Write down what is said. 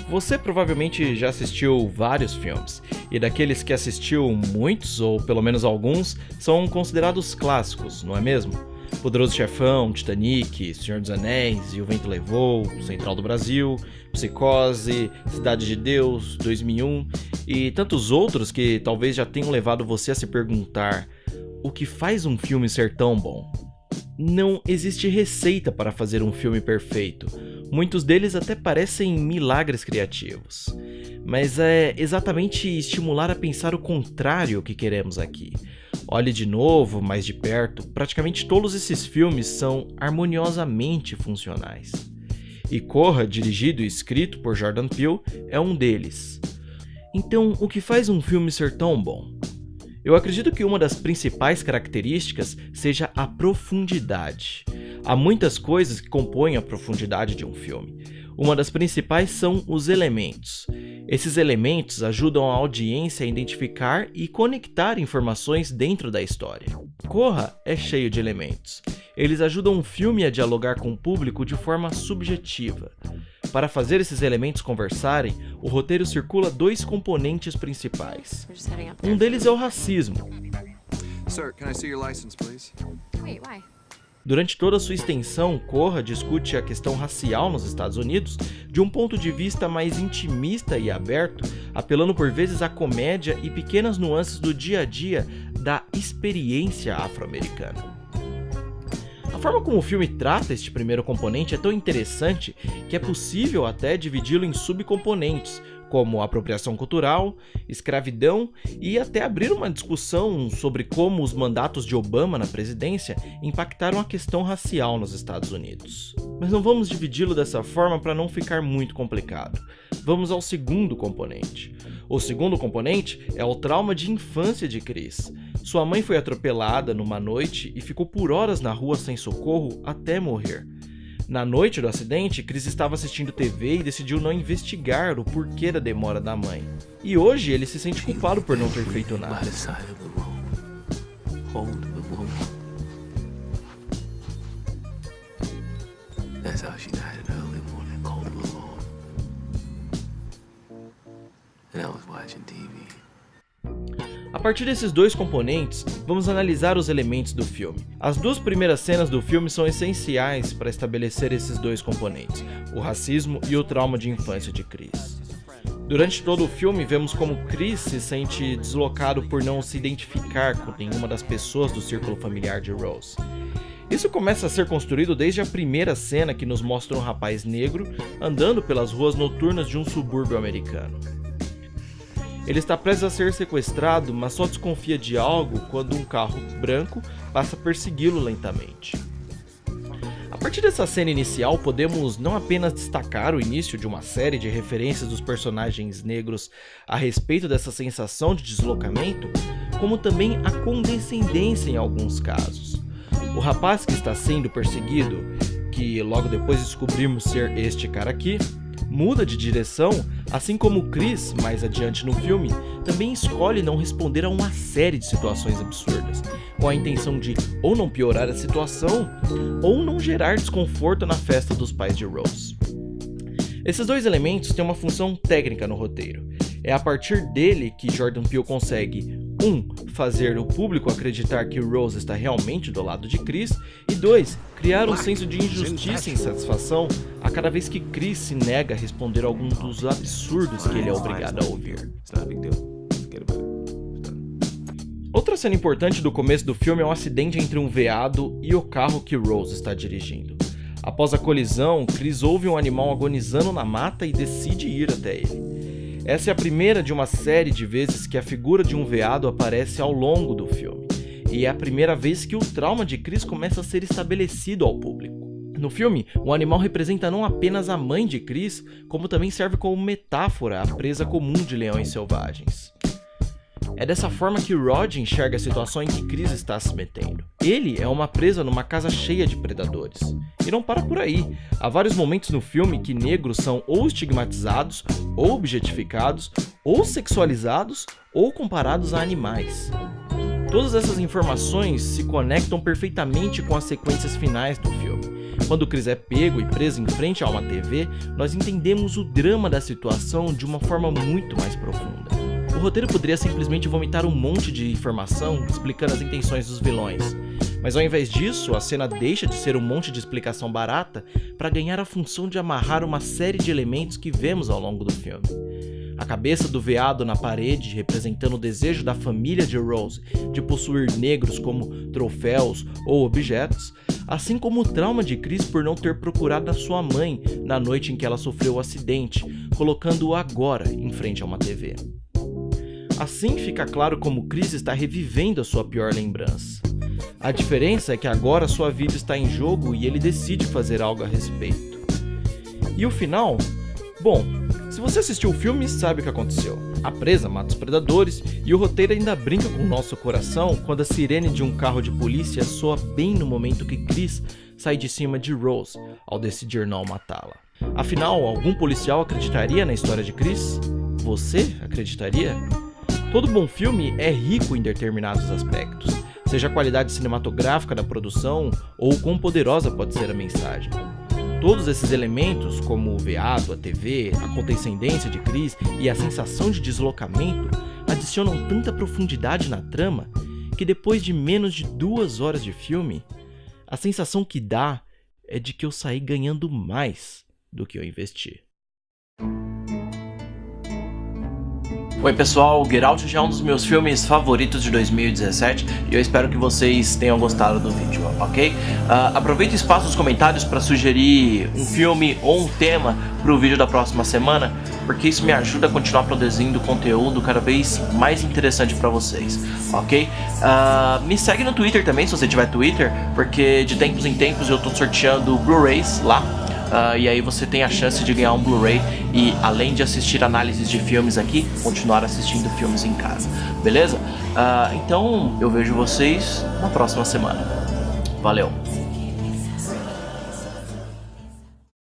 Você provavelmente já assistiu vários filmes, e daqueles que assistiu, muitos, ou pelo menos alguns, são considerados clássicos, não é mesmo? Poderoso Chefão, Titanic, Senhor dos Anéis, E o Vento Levou, Central do Brasil, Psicose, Cidade de Deus, 2001 e tantos outros que talvez já tenham levado você a se perguntar: o que faz um filme ser tão bom? Não existe receita para fazer um filme perfeito. Muitos deles até parecem milagres criativos. Mas é exatamente estimular a pensar o contrário que queremos aqui. Olhe de novo, mais de perto, praticamente todos esses filmes são harmoniosamente funcionais. E Corra, dirigido e escrito por Jordan Peele, é um deles. Então, o que faz um filme ser tão bom? Eu acredito que uma das principais características seja a profundidade. Há muitas coisas que compõem a profundidade de um filme. Uma das principais são os elementos. Esses elementos ajudam a audiência a identificar e conectar informações dentro da história. Corra é cheio de elementos. Eles ajudam o filme a dialogar com o público de forma subjetiva. Para fazer esses elementos conversarem, o roteiro circula dois componentes principais. Um deles é o racismo. Sir, can I see your license, please? Wait, why? Durante toda a sua extensão, Corra discute a questão racial nos Estados Unidos de um ponto de vista mais intimista e aberto, apelando por vezes à comédia e pequenas nuances do dia a dia da experiência afro-americana. A forma como o filme trata este primeiro componente é tão interessante que é possível até dividi-lo em subcomponentes, como apropriação cultural, escravidão e até abrir uma discussão sobre como os mandatos de Obama na presidência impactaram a questão racial nos Estados Unidos. Mas não vamos dividi-lo dessa forma para não ficar muito complicado. Vamos ao segundo componente. O segundo componente é o trauma de infância de Chris. Sua mãe foi atropelada numa noite e ficou por horas na rua sem socorro até morrer. Na noite do acidente, Chris estava assistindo TV e decidiu não investigar o porquê da demora da mãe. E hoje ele se sente culpado por não ter feito nada. A partir desses dois componentes, vamos analisar os elementos do filme. As duas primeiras cenas do filme são essenciais para estabelecer esses dois componentes, o racismo e o trauma de infância de Chris. Durante todo o filme, vemos como Chris se sente deslocado por não se identificar com nenhuma das pessoas do círculo familiar de Rose. Isso começa a ser construído desde a primeira cena que nos mostra um rapaz negro andando pelas ruas noturnas de um subúrbio americano. Ele está prestes a ser sequestrado, mas só desconfia de algo quando um carro branco passa a persegui-lo lentamente. A partir dessa cena inicial, podemos não apenas destacar o início de uma série de referências dos personagens negros a respeito dessa sensação de deslocamento, como também a condescendência em alguns casos. O rapaz que está sendo perseguido, que logo depois descobrimos ser este cara aqui, muda de direção, assim como Chris, mais adiante no filme, também escolhe não responder a uma série de situações absurdas, com a intenção de ou não piorar a situação, ou não gerar desconforto na festa dos pais de Rose. Esses dois elementos têm uma função técnica no roteiro. É a partir dele que Jordan Peele consegue 1. Fazer o público acreditar que Rose está realmente do lado de Chris, e 2. Criar um senso de injustiça e insatisfação a cada vez que Chris se nega a responder a algum dos absurdos que ele é obrigado a ouvir. Outra cena importante do começo do filme é um acidente entre um veado e o carro que Rose está dirigindo. Após a colisão, Chris ouve um animal agonizando na mata e decide ir até ele. Essa é a primeira de uma série de vezes que a figura de um veado aparece ao longo do filme, e é a primeira vez que o trauma de Chris começa a ser estabelecido ao público. No filme, o animal representa não apenas a mãe de Chris, como também serve como metáfora à presa comum de leões selvagens. É dessa forma que Rod enxerga a situação em que Chris está se metendo. Ele é uma presa numa casa cheia de predadores. E não para por aí. Há vários momentos no filme que negros são ou estigmatizados, ou objetificados, ou sexualizados, ou comparados a animais. Todas essas informações se conectam perfeitamente com as sequências finais do filme. Quando Chris é pego e preso em frente a uma TV, nós entendemos o drama da situação de uma forma muito mais profunda. O roteiro poderia simplesmente vomitar um monte de informação explicando as intenções dos vilões, mas ao invés disso, a cena deixa de ser um monte de explicação barata para ganhar a função de amarrar uma série de elementos que vemos ao longo do filme. A cabeça do veado na parede, representando o desejo da família de Rose de possuir negros como troféus ou objetos, assim como o trauma de Chris por não ter procurado a sua mãe na noite em que ela sofreu o acidente, colocando-o agora em frente a uma TV. Assim fica claro como Chris está revivendo a sua pior lembrança. A diferença é que agora sua vida está em jogo e ele decide fazer algo a respeito. E o final? Bom, se você assistiu o filme, sabe o que aconteceu. A presa mata os predadores e o roteiro ainda brinca com o nosso coração quando a sirene de um carro de polícia soa bem no momento que Chris sai de cima de Rose ao decidir não matá-la. Afinal, algum policial acreditaria na história de Chris? Você acreditaria? Todo bom filme é rico em determinados aspectos, seja a qualidade cinematográfica da produção ou quão poderosa pode ser a mensagem. Todos esses elementos, como o veado, a TV, a condescendência de Chris e a sensação de deslocamento, adicionam tanta profundidade na trama que depois de menos de 2 horas de filme, a sensação que dá é de que eu saí ganhando mais do que eu investi. Oi pessoal, Get Out já é um dos meus filmes favoritos de 2017 e eu espero que vocês tenham gostado do vídeo, ok? Aproveite o espaço nos comentários para sugerir um filme ou um tema para o vídeo da próxima semana, porque isso me ajuda a continuar produzindo conteúdo cada vez mais interessante para vocês, ok? Me segue no Twitter também, se você tiver Twitter, porque de tempos em tempos eu estou sorteando Blu-rays lá. E aí você tem a chance de ganhar um Blu-ray e, além de assistir análises de filmes aqui, continuar assistindo filmes em casa, beleza? Então eu vejo vocês na próxima semana. Valeu!